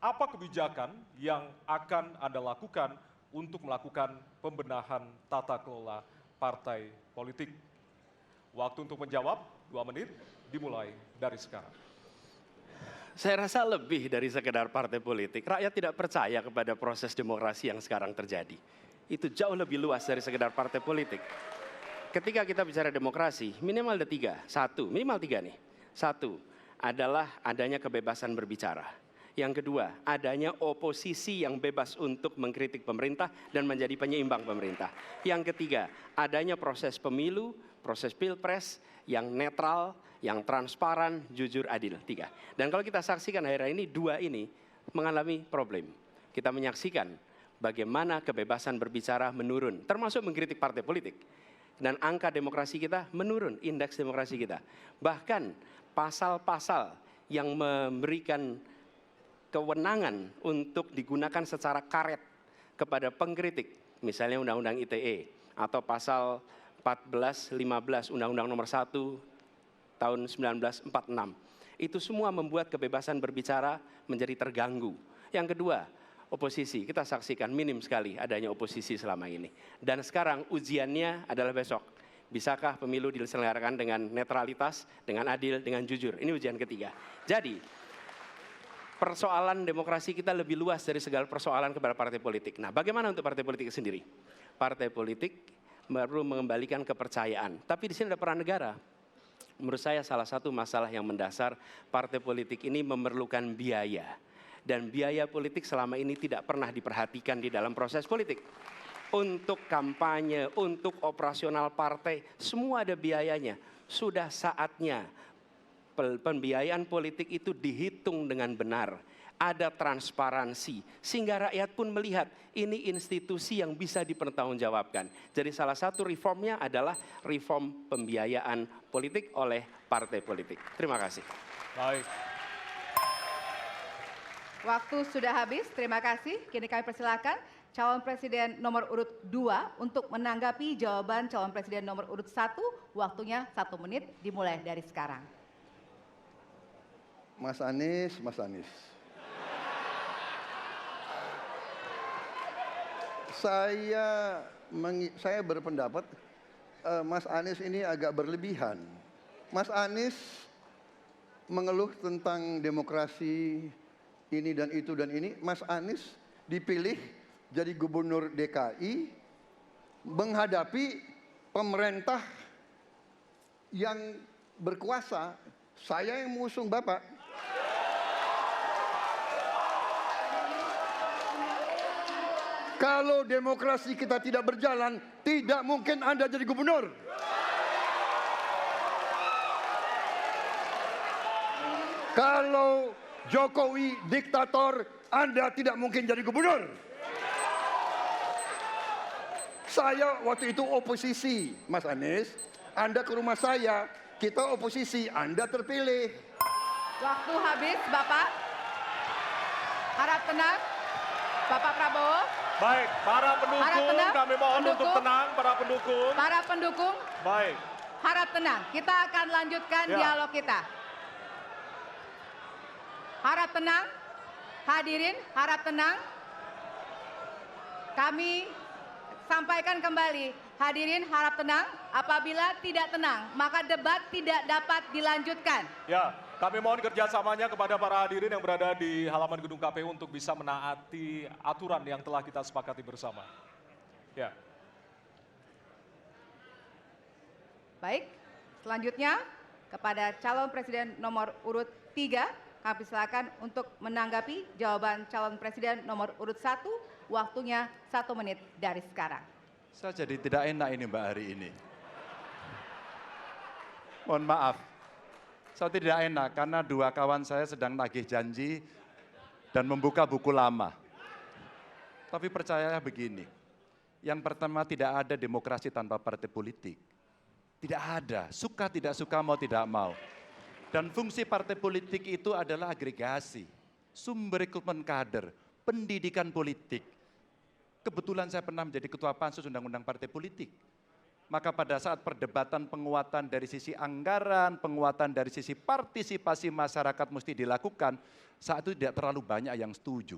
apa kebijakan yang akan Anda lakukan untuk melakukan pembenahan tata kelola partai politik? Waktu untuk menjawab 2 menit dimulai dari sekarang. Saya rasa lebih dari sekedar partai politik. Rakyat tidak percaya kepada proses demokrasi yang sekarang terjadi. Itu jauh lebih luas dari sekedar partai politik. Ketika kita bicara demokrasi, minimal ada 3. Minimal 3 nih. 1 adalah adanya kebebasan berbicara. Yang kedua, adanya oposisi yang bebas untuk mengkritik pemerintah dan menjadi penyeimbang pemerintah. Yang ketiga, adanya proses pemilu, proses pilpres yang netral, yang transparan, jujur, adil. 3. Dan kalau kita saksikan akhir-akhir ini, 2 ini mengalami problem. Kita menyaksikan bagaimana kebebasan berbicara menurun, termasuk mengkritik partai politik. Dan angka demokrasi kita menurun, indeks demokrasi kita. Bahkan pasal-pasal yang memberikan kewenangan untuk digunakan secara karet kepada pengkritik, misalnya Undang-Undang ITE atau pasal 14, 15 Undang-Undang Nomor 1 tahun 1946. Itu semua membuat kebebasan berbicara menjadi terganggu. Yang kedua, oposisi. Kita saksikan minim sekali adanya oposisi selama ini. Dan sekarang ujiannya adalah besok. Bisakah pemilu diselenggarakan dengan netralitas, dengan adil, dengan jujur? Ini ujian ketiga. Jadi, persoalan demokrasi kita lebih luas dari segala persoalan kepada partai politik. Nah, bagaimana untuk partai politik sendiri? Partai politik perlu mengembalikan kepercayaan. Tapi di sini ada peran negara. Menurut saya salah satu masalah yang mendasar partai politik ini memerlukan biaya. Dan biaya politik selama ini tidak pernah diperhatikan di dalam proses politik. Untuk kampanye, untuk operasional partai, semua ada biayanya. Sudah saatnya pembiayaan politik itu dihitung dengan benar. Ada transparansi, sehingga rakyat pun melihat ini institusi yang bisa dipertanggungjawabkan. Jadi salah satu reformnya adalah reform pembiayaan politik oleh partai politik. Terima kasih. Baik. Waktu sudah habis, terima kasih. Kini kami persilakan calon presiden nomor urut 2 untuk menanggapi jawaban calon presiden nomor urut 1. Waktunya 1 menit dimulai dari sekarang. Mas Anies. Saya berpendapat Mas Anies ini agak berlebihan. Mas Anies mengeluh tentang demokrasi ini dan itu dan ini. Mas Anies dipilih jadi gubernur DKI menghadapi pemerintah yang berkuasa. Saya yang mengusung Bapak. Kalau demokrasi kita tidak berjalan, tidak mungkin Anda jadi gubernur. Kalau Jokowi diktator, Anda tidak mungkin jadi gubernur. Saya waktu itu oposisi, Mas Anies. Anda ke rumah saya, kita oposisi, Anda terpilih. Waktu habis, Bapak. Harap tenang, Bapak Prabowo. Baik, para pendukung, kami mohon untuk tenang, para pendukung. Para pendukung, Baik. harap tenang. Kita akan lanjutkan dialog kita. Harap tenang, hadirin, harap tenang. Kami sampaikan kembali, hadirin harap tenang. Apabila tidak tenang, maka debat tidak dapat dilanjutkan. Ya, kami mohon kerjasamanya kepada para hadirin yang berada di halaman gedung KPU untuk bisa menaati aturan yang telah kita sepakati bersama. Ya. Baik, selanjutnya kepada calon presiden nomor urut 3, kami silakan untuk menanggapi jawaban calon presiden nomor urut 1, waktunya 1 menit dari sekarang. Saya jadi tidak enak ini Mbak hari ini. Mohon maaf, saya tidak enak karena 2 kawan saya sedang nagih janji dan membuka buku lama. Tapi percaya begini, yang pertama tidak ada demokrasi tanpa partai politik. Tidak ada, suka tidak suka, mau tidak mau. Dan fungsi partai politik itu adalah agregasi, sumber rekrutmen kader, pendidikan politik. Kebetulan saya pernah menjadi ketua pansus undang-undang partai politik. Maka pada saat perdebatan penguatan dari sisi anggaran, penguatan dari sisi partisipasi masyarakat mesti dilakukan, saat itu tidak terlalu banyak yang setuju.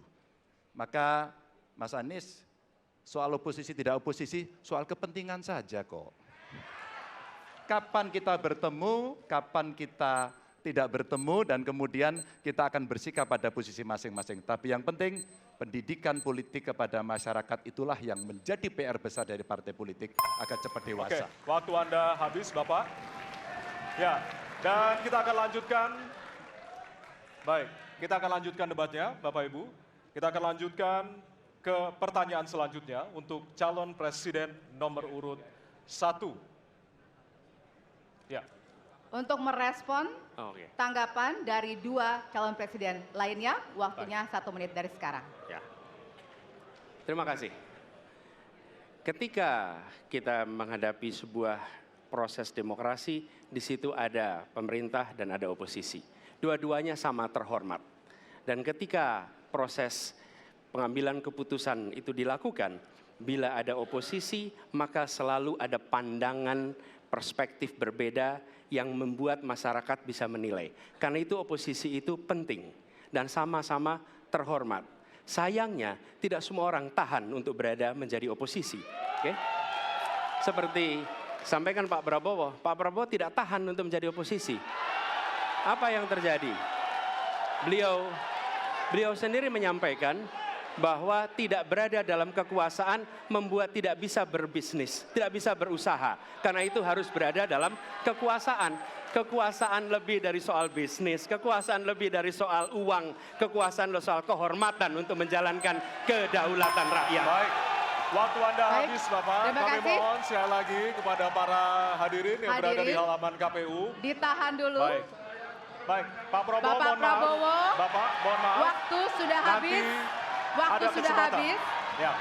Maka Mas Anies, soal oposisi tidak oposisi, soal kepentingan saja kok. Kapan kita bertemu, kapan kita tidak bertemu, dan kemudian kita akan bersikap pada posisi masing-masing. Tapi yang penting, pendidikan politik kepada masyarakat itulah yang menjadi PR besar dari partai politik agar cepat dewasa. Oke, waktu Anda habis, Bapak. Ya, dan kita akan lanjutkan. Baik, kita akan lanjutkan debatnya, Bapak Ibu. Kita akan lanjutkan ke pertanyaan selanjutnya untuk calon presiden nomor urut 1. Ya. Untuk merespon Oke. tanggapan dari dua calon presiden lainnya, waktunya 1 menit dari sekarang. Ya. Terima kasih. Ketika kita menghadapi sebuah proses demokrasi, di situ ada pemerintah dan ada oposisi. Dua-duanya sama terhormat. Dan ketika proses pengambilan keputusan itu dilakukan, bila ada oposisi, maka selalu ada pandangan perspektif berbeda yang membuat masyarakat bisa menilai. Karena itu oposisi itu penting dan sama-sama terhormat. Sayangnya tidak semua orang tahan untuk berada menjadi oposisi. Oke? Seperti sampaikan Pak Prabowo tidak tahan untuk menjadi oposisi. Apa yang terjadi? Beliau sendiri menyampaikan bahwa tidak berada dalam kekuasaan membuat tidak bisa berbisnis, tidak bisa berusaha. Karena itu harus berada dalam kekuasaan. Kekuasaan lebih dari soal bisnis, kekuasaan lebih dari soal uang, kekuasaan soal kehormatan untuk menjalankan kedaulatan rakyat. Baik, waktu Anda Baik, habis, Bapak. terima Kami kasih. mohon sekali lagi kepada para hadirin yang berada di Hadirin. halaman KPU. Ditahan dulu. Baik, baik, Pak Prabowo, Bapak mohon maaf. Prabowo, Bapak, mohon maaf. waktu sudah Nanti habis. Waktu ada sudah kesempatan. habis. Ya,